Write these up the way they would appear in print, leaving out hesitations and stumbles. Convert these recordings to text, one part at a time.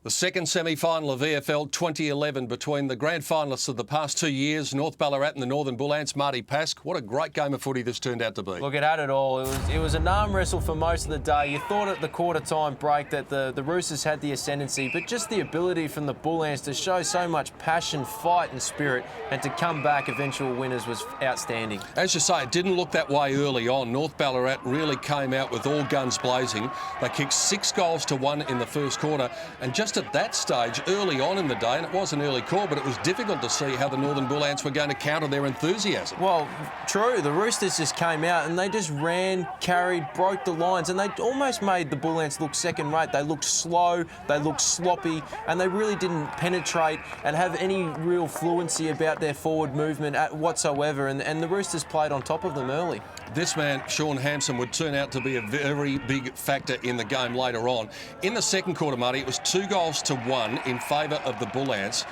The second semi-final of VFL 2011 between the grand finalists of the past 2 years, North Ballarat and the Northern Bullants. Marty Pask, what a great game of footy this turned out to be. Look, it had it all. It was an arm wrestle for most of the day. You thought at the quarter-time break that the Roosters had the ascendancy, but just the ability from the Bullants to show so much passion, fight and spirit and to come back eventual winners was outstanding. As you say, it didn't look that way early on. North Ballarat really came out with all guns blazing. They kicked 6 goals to 1 in the first quarter, and just at that stage, early on in the day, and it was an early call, but it was difficult to see how the Northern Bullants were going to counter their enthusiasm. Well, true. The Roosters just came out and they just ran, carried, broke the lines, and they almost made the Bullants look second-rate. They looked slow, they looked sloppy, and they really didn't penetrate and have any real fluency about their forward movement whatsoever, and the Roosters played on top of them early. This man, Sean Hampson, would turn out to be a very big factor in the game later on. In the second quarter, Marty, it was 2 goals to 1 in favour of the Bullants.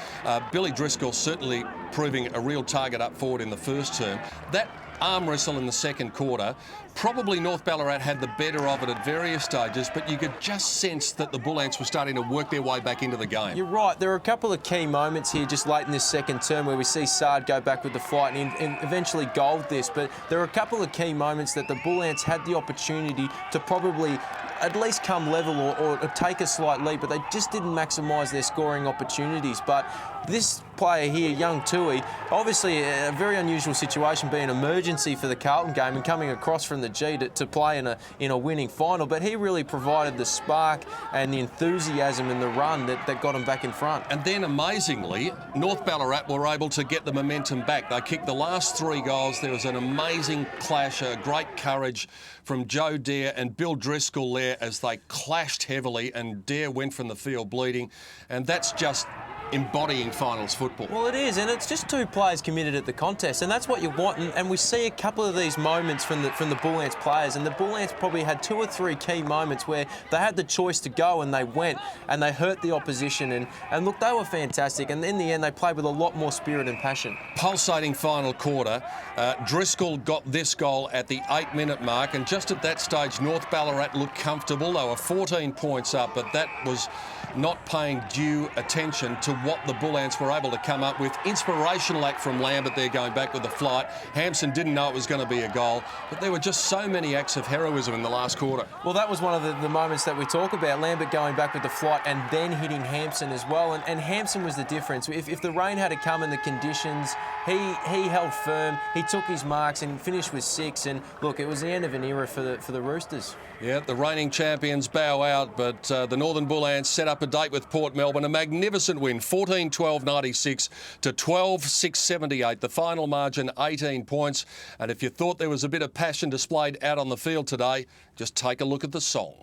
Billy Driscoll certainly proving a real target up forward in the first term. That arm wrestle in the second quarter, probably North Ballarat had the better of it at various stages, but you could just sense that the Bullants were starting to work their way back into the game. You're right. There are a couple of key moments here just late in this second term where we see Seoncd go back with the fight and eventually goaled this, but there are a couple of key moments that the Bullants had the opportunity to probably at least come level or take a slight lead, but they just didn't maximise their scoring opportunities. But this player here, young Tui, obviously a very unusual situation, being an emergency for the Carlton game and coming across from the G to play in a winning final, but he really provided the spark and the enthusiasm in the run that got him back in front. And then amazingly, North Ballarat were able to get the momentum back. They kicked the last 3 goals. There was an amazing clash, a great courage from Joe Dare and Bill Driscoll there as they clashed heavily, and Dare went from the field bleeding, and that's just embodying finals football. Well, it is, and it's just 2 players committed at the contest, and that's what you want. And we see a couple of these moments from the Bullants players, and the Bullants probably had 2 or 3 key moments where they had the choice to go and they went and they hurt the opposition. And look, they were fantastic, and in the end they played with a lot more spirit and passion. Pulsating final quarter. Driscoll got this goal at the 8-minute mark, and just at that stage North Ballarat looked comfortable. They were 14 points up, but that was not paying due attention to what the Bullants were able to come up with. Inspirational act from Lambert there, going back with the flight. Hampson didn't know it was going to be a goal, but there were just so many acts of heroism in the last quarter. Well, that was one of the moments that we talk about. Lambert going back with the flight and then hitting Hampson as well, and Hampson was the difference. If the rain had to come in the conditions, he held firm, he took his marks and finished with 6, and look, it was the end of an era for the Roosters. Yeah, the reigning champions bow out, but the Northern Bullants set up a date with Port Melbourne. A magnificent win, 14-12-96 to 12-6-78. The final margin, 18 points. And if you thought there was a bit of passion displayed out on the field today, just take a look at the song.